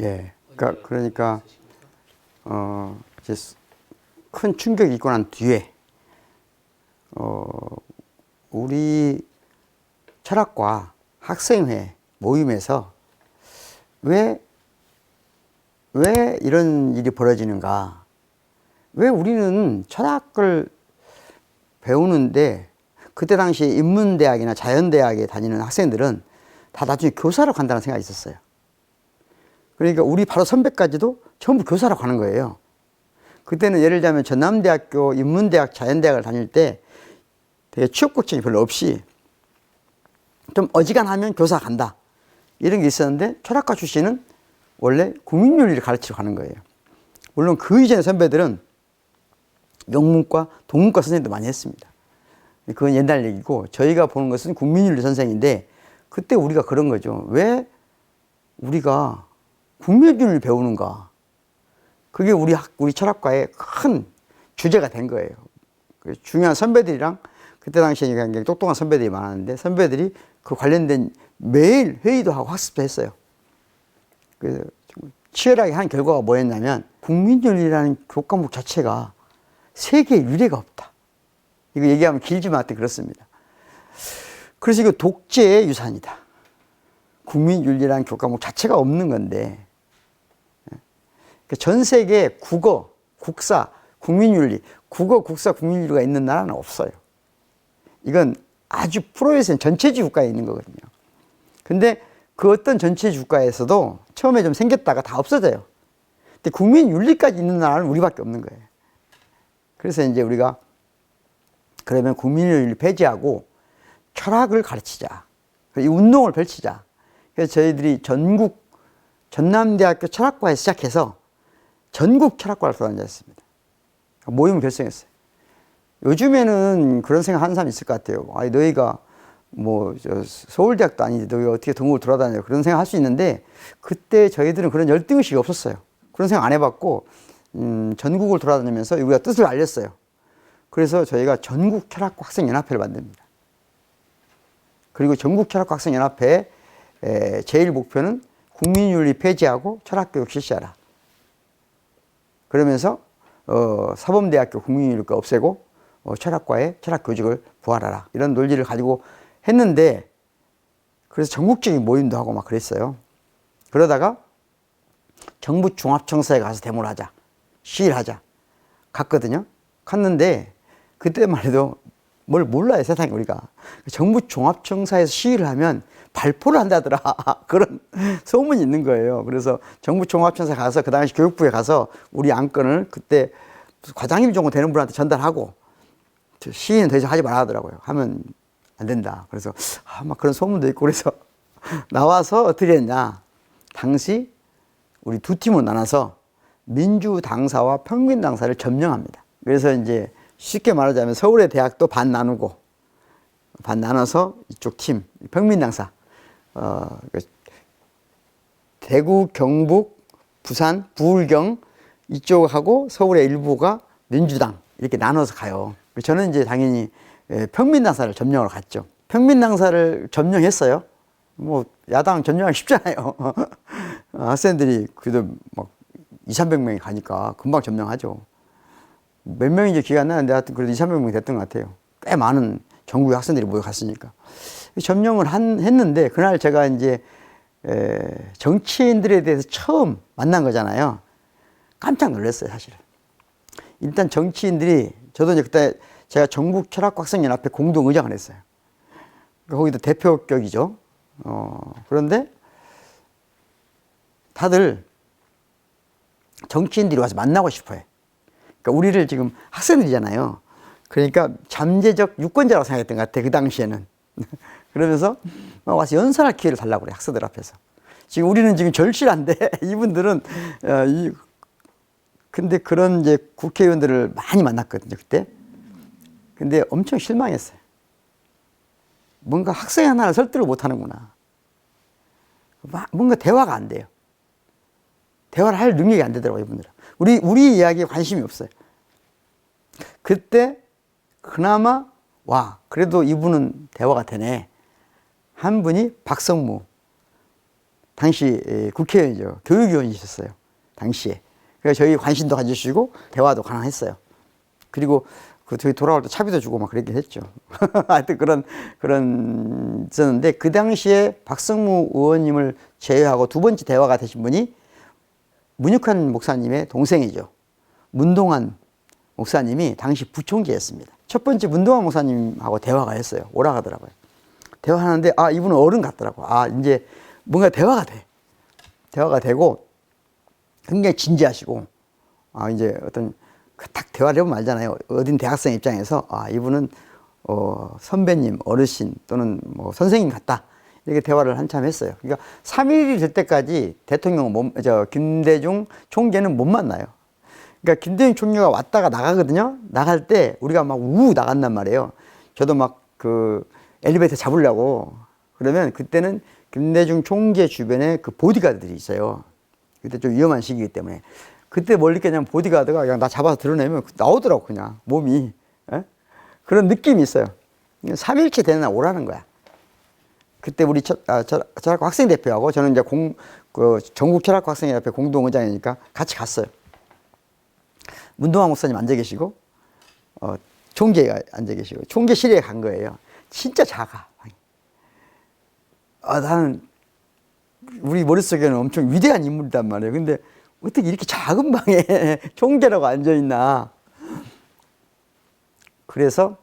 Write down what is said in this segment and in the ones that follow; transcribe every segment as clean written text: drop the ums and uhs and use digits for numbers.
예. 그러니까 이제 큰 충격이 있고 난 뒤에 우리 철학과 학생회 모임에서 왜 이런 일이 벌어지는가? 왜 우리는 철학을 배우는데 그때 당시에 인문대학이나 자연대학에 다니는 학생들은 다 나중에 교사로 간다는 생각이 있었어요. 그러니까 우리 바로 선배까지도 전부 교사로 가는 거예요. 그때는 예를 들자면 전남대학교 인문대학 자연대학을 다닐 때 되게 취업 걱정이 별로 없이 좀 어지간하면 교사 간다 이런 게 있었는데 철학과 출신은 원래 국민윤리를 가르치러 가는 거예요. 물론 그 이전의 선배들은 영문과 동문과 선생님도 많이 했습니다. 그건 옛날 얘기고 저희가 보는 것은 국민윤리 선생인데 그때 우리가 그런 거죠. 왜 우리가 국민윤리를 배우는가? 그게 우리 철학과의 큰 주제가 된 거예요. 중요한 선배들이랑 그때 당시에 굉장히 똑똑한 선배들이 많았는데 선배들이 그 관련된 매일 회의도 하고 학습도 했어요. 그래서 치열하게 한 결과가 뭐였냐면 국민윤리라는 교과목 자체가 세계에 유례가 없다. 이거 얘기하면 길지만 하여튼 그렇습니다. 그래서 이거 독재의 유산이다. 국민윤리라는 교과목 자체가 없는 건데 전 세계 국어, 국사, 국민윤리, 국어, 국사, 국민윤리가 있는 나라는 없어요. 이건 아주 프로에서는 전체주의 국가에 있는 거거든요. 근데 그 어떤 전체주의 국가에서도 처음에 좀 생겼다가 다 없어져요. 근데 국민윤리까지 있는 나라는 우리밖에 없는 거예요. 그래서 이제 우리가 그러면 국민윤리를 폐지하고 철학을 가르치자. 이 운동을 펼치자. 그래서 저희들이 전남대학교 철학과에 시작해서 전국 철학과를 돌아다녔습니다. 모임을 결성했어요. 요즘에는 그런 생각 하는 사람이 있을 것 같아요. 아니, 너희가 서울대학도 아닌데 너희가 어떻게 전국을 돌아다녀. 그런 생각 할 수 있는데 그때 저희들은 그런 열등의식이 없었어요. 그런 생각 안 해봤고 전국을 돌아다니면서 우리가 뜻을 알렸어요. 그래서 저희가 전국 철학과 학생연합회를 만듭니다. 그리고 전국 철학과 학생연합회의 제일 목표는 국민윤리 폐지하고 철학교육 실시하라. 그러면서 사범대학교 국민윤리과 없애고 철학과에 철학교직을 부활하라. 이런 논리를 가지고 했는데 그래서 전국적인 모임도 하고 막 그랬어요. 그러다가 정부 종합청사에 가서 데모를 하자. 시위를 하자. 갔거든요. 갔는데 그때만 해도 뭘 몰라요, 세상에 우리가. 정부 종합청사에서 시위를 하면 발포를 한다더라. 그런 소문이 있는 거예요. 그래서 정부 종합청사 가서 그 당시 교육부에 가서 우리 안건을 그때 과장님 정도 되는 분한테 전달하고 시위는 더 이상 하지 말아 하더라고요. 하면 안 된다. 그래서 막 그런 소문도 있고 그래서 나와서 어떻게 했냐. 당시 우리 두 팀으로 나눠서 민주당사와 평민당사를 점령합니다. 그래서 이제 쉽게 말하자면 서울의 대학도 반 나누고 반 나눠서 이쪽 팀 평민당사 대구, 경북, 부산, 부울경 이쪽하고 서울의 일부가 민주당 이렇게 나눠서 가요. 저는 이제 당연히 평민당사를 점령하러 갔죠. 평민당사를 점령했어요. 뭐 야당 점령하기 쉽잖아요. 학생들이 그래도 막 200~300명이 가니까 금방 점령하죠. 몇 명인지 기억이 안 나는데 하여튼 그래도 200~300명이 됐던 것 같아요. 꽤 많은 전국의 학생들이 모여갔으니까. 점령을 했는데 그날 제가 이제 정치인들에 대해서 처음 만난 거잖아요. 깜짝 놀랐어요, 사실은. 일단 정치인들이 저도 이제 그때 제가 전국 철학과 학생연합회 공동의장을 했어요. 거기도 대표격이죠. 그런데 다들 정치인들이 와서 만나고 싶어 해. 그러니까 우리를 지금 학생들이잖아요. 그러니까 잠재적 유권자라고 생각했던 것 같아, 그 당시에는. 그러면서 와서 연설할 기회를 달라고 그래, 학생들 앞에서. 지금 우리는 지금 절실한데, 이분들은, 근데 그런 이제 국회의원들을 많이 만났거든요, 그때. 근데 엄청 실망했어요. 뭔가 학생 하나를 설득을 못 하는구나. 뭔가 대화가 안 돼요. 대화를 할 능력이 안 되더라고요, 이분들은. 우리 이야기에 관심이 없어요. 그때 그나마 와, 그래도 이분은 대화가 되네. 한 분이 박성무 당시 국회의원이죠. 교육위원이셨어요. 당시에. 그래서 저희 관심도 가지시고 대화도 가능했어요. 그리고 저희 돌아올 때 차비도 주고 막 그랬긴 했죠. 하여튼 그런 있었는데 그 당시에 박성무 의원님을 제외하고 두 번째 대화가 되신 분이 문육환 목사님의 동생이죠. 문동환 목사님이 당시 부총재였습니다. 첫 번째 문동환 목사님하고 대화가 했어요. 오라가더라고요. 대화하는데 이분은 어른 같더라고. 이제 뭔가 대화가 돼. 대화가 되고 굉장히 진지하시고 이제 어떤 딱 대화를 해보면 알잖아요. 어린 대학생 입장에서 이분은 선배님, 어르신 또는 뭐 선생님 같다. 이렇게 대화를 한참 했어요. 그러니까 3일이 될 때까지 대통령 김대중 총재는 못 만나요. 그러니까 김대중 총리가 왔다가 나가거든요. 나갈 때 우리가 막 나간단 말이에요. 저도 막 그 엘리베이터 잡으려고 그러면 그때는 김대중 총재 주변에 그 보디가드들이 있어요. 그때 좀 위험한 시기이기 때문에 그때 뭘 느꼈냐면 보디가드가 그냥 나 잡아서 드러내면 나오더라고 그냥 몸이. 그런 느낌이 있어요. 3일째 되는 날 오라는 거야. 그때 우리 철학과 학생대표하고 저는 이제 전국 철학과 학생협회 공동의장이니까 같이 갔어요. 문동환 목사님 앉아 계시고 총재가 앉아 계시고 총재실에 간 거예요. 진짜 작아. 나는 우리 머릿속에는 엄청 위대한 인물이란 말이에요. 근데 어떻게 이렇게 작은 방에 총재라고 앉아 있나. 그래서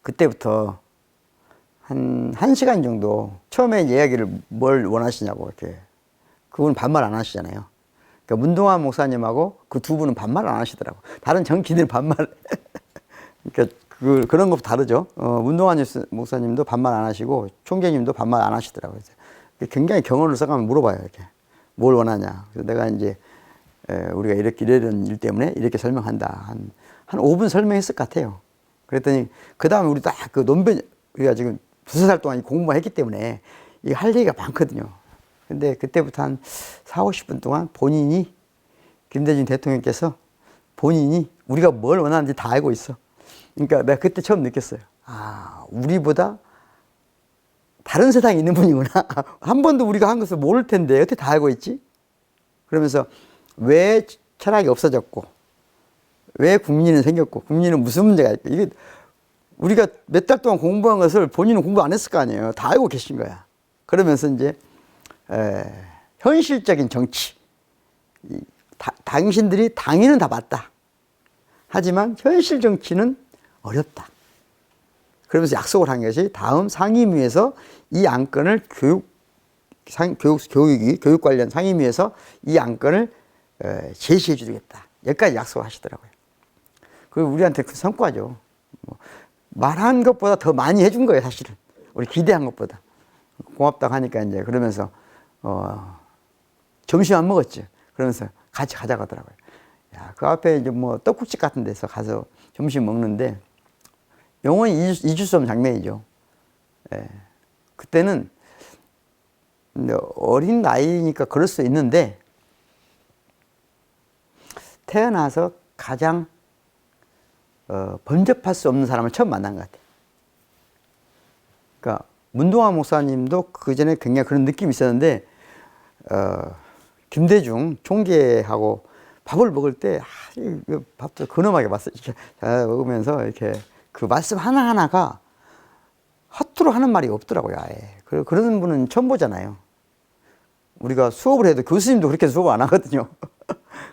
그때부터 한 1시간 정도 처음에 이야기를 뭘 원하시냐고 이렇게 그분은 반말 안 하시잖아요. 그러니까 문동환 목사님하고 그 두 분은 반말 안 하시더라고. 다른 정치인들은 반말. 그러니까 그런 것도 다르죠. 문동환 목사님도 반말 안 하시고 총재님도 반말 안 하시더라고요. 굉장히 경험을 써가면 물어봐요. 이렇게 뭘 원하냐. 그래서 내가 이제 우리가 이런 일 때문에 이렇게 설명한다. 한 5분 설명했을 것 같아요. 그랬더니 그 다음에 우리 딱 우리가 지금 두세 달 동안 공부만 했기 때문에 이 할 얘기가 많거든요. 근데 그때부터 한 40, 50분 동안 본인이 김대중 대통령께서 본인이 우리가 뭘 원하는지 다 알고 있어. 그러니까 내가 그때 처음 느꼈어요. 우리보다 다른 세상에 있는 분이구나. 한 번도 우리가 한 것을 모를 텐데 어떻게 다 알고 있지? 그러면서 왜 철학이 없어졌고 왜 국민은 생겼고 국민은 무슨 문제가 있고 이게 우리가 몇 달 동안 공부한 것을 본인은 공부 안 했을 거 아니에요. 다 알고 계신 거야. 그러면서 이제 현실적인 정치 당신들이 당위는 다 맞다. 하지만 현실 정치는 어렵다. 그러면서 약속을 한 것이 다음 상임위에서 이 안건을 교육 관련 상임위에서 이 안건을 제시해 주겠다. 여기까지 약속을 하시더라고요. 그리고 우리한테 그 성과죠. 말한 것보다 더 많이 해준 거예요, 사실은. 우리 기대한 것보다. 고맙다고 하니까 이제 그러면서 점심 안 먹었지. 그러면서 같이 가자고 하더라고요. 야, 그 앞에 이제 뭐 떡국집 같은 데서 가서 점심 먹는데 영원히 잊을 수 없는 장면이죠. 그때는 어린 나이니까 그럴 수 있는데 태어나서 가장 범접할 수 없는 사람을 처음 만난 것 같아요. 그러니까 문동환 목사님도 그 전에 굉장히 그런 느낌이 있었는데 김대중 총재하고 밥을 먹을 때 밥도 근엄하게 먹으면서 이렇게 그 말씀 하나하나가 허투루 하는 말이 없더라고요. 아예. 그런 분은 처음 보잖아요. 우리가 수업을 해도 교수님도 그렇게 수업 안 하거든요.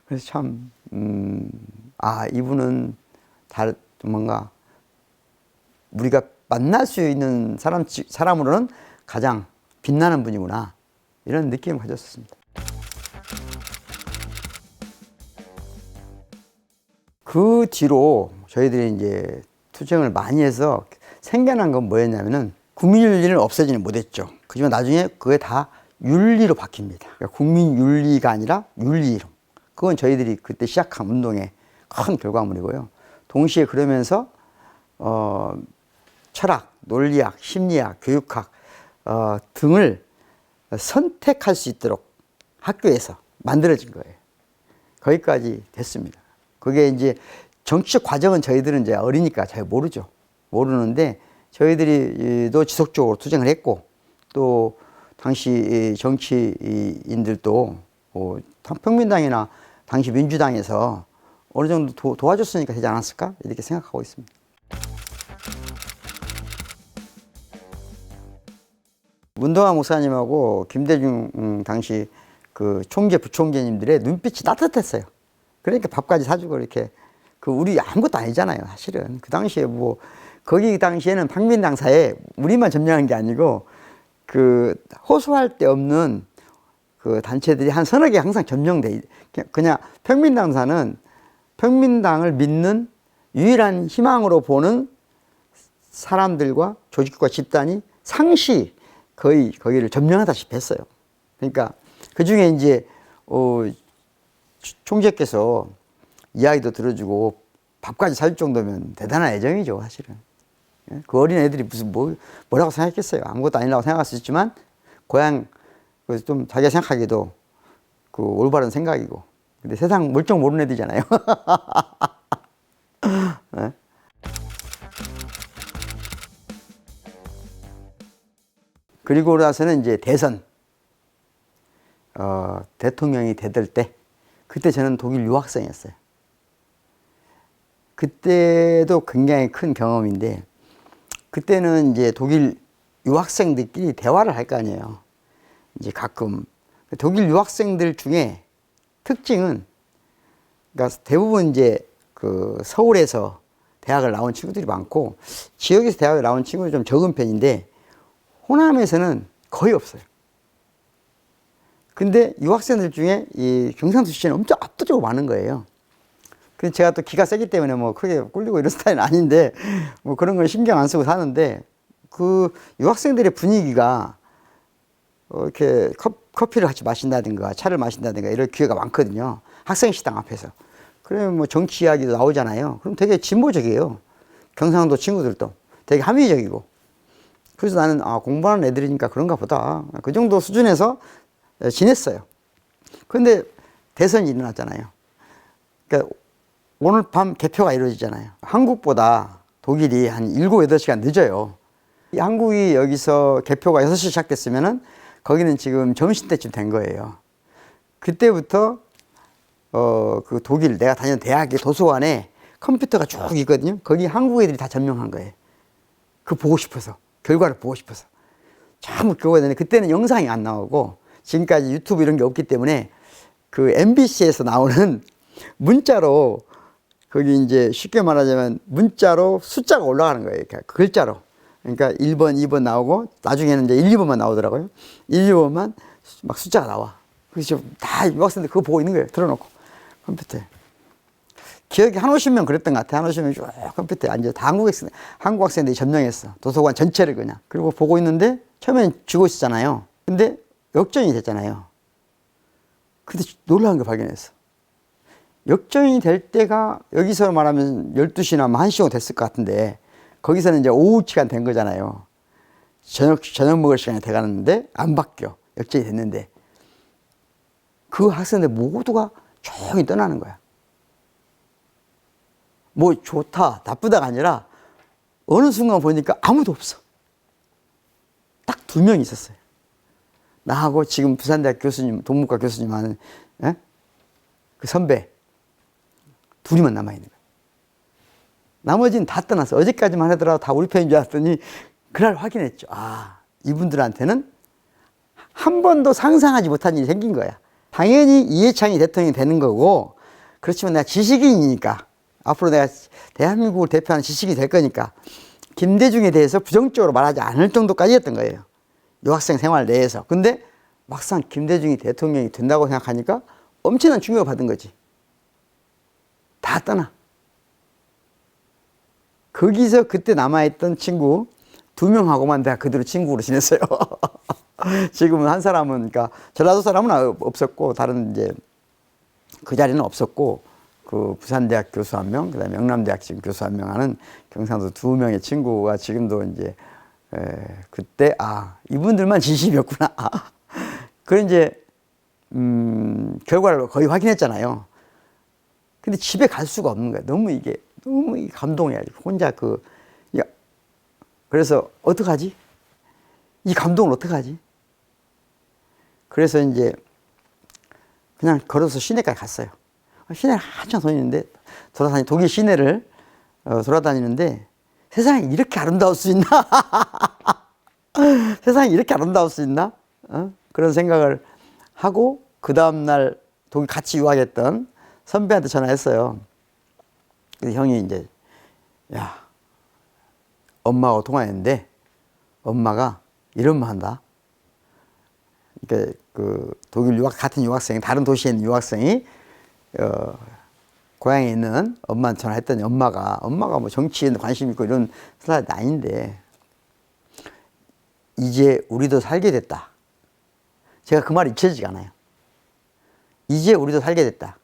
그래서 참 이분은 뭔가 우리가 만날 수 있는 사람으로는 가장 빛나는 분이구나 이런 느낌을 가졌습니다. 그 뒤로 저희들이 이제 투쟁을 많이 해서 생겨난 건 뭐였냐면은 국민윤리는 없애지는 못했죠. 그지만 나중에 그게 다 윤리로 바뀝니다. 그러니까 국민윤리가 아니라 윤리론. 그건 저희들이 그때 시작한 운동의 큰 결과물이고요. 동시에 그러면서 철학, 논리학, 심리학, 교육학 등을 선택할 수 있도록 학교에서 만들어진 거예요. 거기까지 됐습니다. 그게 이제 정치적 과정은 저희들은 이제 어리니까 잘 모르죠. 모르는데 저희들이도 지속적으로 투쟁을 했고 또 당시 정치인들도 평민당이나 당시 민주당에서 어느 정도 도와줬으니까 되지 않았을까 이렇게 생각하고 있습니다. 문동환 목사님하고 김대중 당시 그 총재 부총재님들의 눈빛이 따뜻했어요. 그러니까 밥까지 사주고 이렇게 우리 아무것도 아니잖아요, 사실은. 그 당시에 거기 당시에는 평민당사에 우리만 점령한 게 아니고 호소할 데 없는 그 단체들이 한 서너 개 항상 점령돼. 그냥 평민당사는 평민당을 믿는 유일한 희망으로 보는 사람들과 조직과 집단이 상시 거의 거기를 점령하다시피 했어요. 그러니까 그 중에 이제 총재께서 이야기도 들어주고 밥까지 사줄 정도면 대단한 애정이죠, 사실은. 그 어린 애들이 무슨 뭐라고 생각했겠어요. 아무것도 아니라고 생각할 수 있지만 좀 자기가 생각하기도 올바른 생각이고. 근데 세상 멀쩡 모르는 애들이잖아요. 네? 그리고 나서는 이제 대선 대통령이 되들 때 그때 저는 독일 유학생이었어요. 그때도 굉장히 큰 경험인데 그때는 이제 독일 유학생들끼리 대화를 할 거 아니에요. 이제 가끔 독일 유학생들 중에 특징은 그러니까 대부분 이제 서울에서 대학을 나온 친구들이 많고 지역에서 대학을 나온 친구들이 좀 적은 편인데 호남에서는 거의 없어요. 근데 유학생들 중에 이 경상도 출신이 엄청 압도적으로 많은 거예요. 근데 제가 또 기가 세기 때문에 크게 꿀리고 이런 스타일은 아닌데 그런 건 신경 안 쓰고 사는데 그 유학생들의 분위기가 이렇게 커피를 같이 마신다든가 차를 마신다든가 이럴 기회가 많거든요. 학생식당 앞에서. 그러면 정치 이야기도 나오잖아요. 그럼 되게 진보적이에요. 경상도 친구들도 되게 합리적이고. 그래서 나는 공부하는 애들이니까 그런가 보다. 그 정도 수준에서 지냈어요. 그런데 대선이 일어났잖아요. 그러니까 오늘 밤 개표가 이루어지잖아요. 한국보다 독일이 한 7, 8시간 늦어요. 한국이 여기서 개표가 6시 시작됐으면은 거기는 지금 점심때쯤 된 거예요. 그때부터 그 독일 내가 다니는 대학의 도서관에 컴퓨터가 쭉 있거든요. 거기 한국 애들이 다 점령한 거예요. 그거 보고 싶어서. 결과를 보고 싶어서. 참 그거 되는데 그때는 영상이 안 나오고 지금까지 유튜브 이런 게 없기 때문에 그 MBC에서 나오는 문자로 거기 이제 쉽게 말하자면 문자로 숫자가 올라가는 거예요. 그러니까 글자로. 그러니까 1번, 2번 나오고 나중에는 이제 1, 2번만 나오더라고요. 1, 2번만 막 숫자가 나와. 그래서 다 유학생들 그거 보고 있는 거예요. 틀어놓고 컴퓨터에. 기억이 한오십명 그랬던 것 같아. 한오십명이 쭉 컴퓨터에 앉아서 다 한국 학생들이 점령했어. 도서관 전체를 그냥. 그리고 보고 있는데 처음엔 쥐고 있었잖아요. 근데 역전이 됐잖아요. 근데 놀라운 걸 발견했어. 역전이 될 때가 여기서 말하면 12시나 1시 정도 됐을 것 같은데 거기서는 이제 오후 시간 된 거잖아요. 저녁 먹을 시간이 돼가는데 안 바뀌어. 역전이 됐는데 그 학생들 모두가 조용히 떠나는 거야. 좋다, 나쁘다가 아니라 어느 순간 보니까 아무도 없어. 딱 2명 있었어요. 나하고 지금 부산대학 교수님, 동문과 교수님 하는 그 선배. 둘이만 남아있는 거예요. 나머지는 다 떠났어. 어제까지만 하더라도 다 우리 편인 줄 알았더니 그날 확인했죠. 이분들한테는 한 번도 상상하지 못한 일이 생긴 거야. 당연히 이해창이 대통령이 되는 거고 그렇지만 내가 지식인이니까 앞으로 내가 대한민국을 대표하는 지식이 될 거니까 김대중에 대해서 부정적으로 말하지 않을 정도까지였던 거예요. 유학생 생활 내에서. 근데 막상 김대중이 대통령이 된다고 생각하니까 엄청난 충격을 받은 거지. 다 떠나. 거기서 그때 남아있던 친구 2명하고만 내가 그대로 친구로 지냈어요. 지금은 한 사람은, 그러니까 전라도 사람은 없었고, 다른 이제 그 자리는 없었고, 그 부산대학 교수 1명, 그 다음에 영남대학 지금 교수 1명 하는 경상도 2명의 친구가 지금도 이제, 그때, 이분들만 진심이었구나. 그런 이제, 결과를 거의 확인했잖아요. 근데 집에 갈 수가 없는 거야. 너무 감동이야. 혼자 그래서 어떡하지? 이 감동을 어떡하지? 그래서 이제 그냥 걸어서 시내까지 갔어요. 시내 한참 다니는데 독일 시내를 돌아다니는데 세상에 이렇게 아름다울 수 있나? 세상에 이렇게 아름다울 수 있나? 그런 생각을 하고 그 다음날 독일 같이 유학했던 선배한테 전화했어요. 그래서 형이 이제 야 엄마하고 통화했는데 엄마가 이런 말 한다. 그러니까 그 독일 같은 유학생 다른 도시에 있는 유학생이 고향에 있는 엄마한테 전화했더니 엄마가 뭐 정치에 관심 있고 이런 사람이 아닌데 이제 우리도 살게 됐다. 제가 그 말이 잊혀지지가 않아요. 이제 우리도 살게 됐다.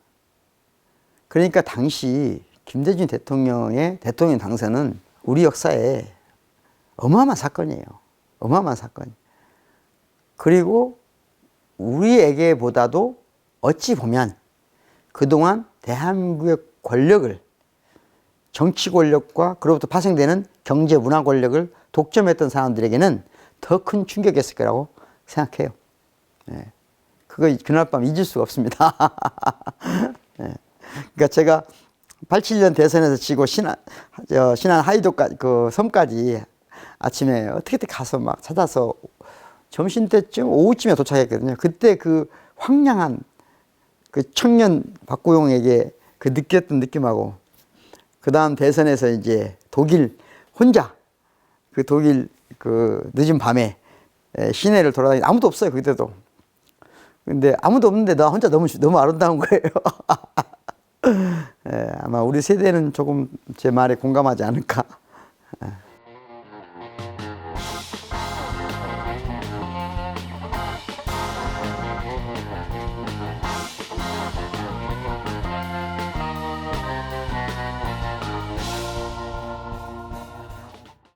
그러니까 당시 김대중 대통령의 대통령 당선은 우리 역사에 어마어마한 사건이에요. 어마어마한 사건. 그리고 우리에게보다도 어찌 보면 그동안 대한민국의 권력을 정치 권력과 그로부터 파생되는 경제 문화 권력을 독점했던 사람들에게는 더 큰 충격이었을 거라고 생각해요. 네. 그거 그날 밤 잊을 수가 없습니다. 네. 그러니까 제가 87년 대선에서 지고 신안 하이도까지 그 섬까지 아침에 어떻게 가서 막 찾아서 점심때쯤 오후쯤에 도착했거든요. 그때 그 황량한 그 청년 박구용에게 그 느꼈던 느낌하고 그 다음 대선에서 이제 독일 혼자 그 독일 그 늦은 밤에 시내를 돌아다니는 아무도 없어요 그때도. 근데 아무도 없는데 나 혼자 너무 아름다운 거예요. 아마 우리 세대는 조금 제 말에 공감하지 않을까.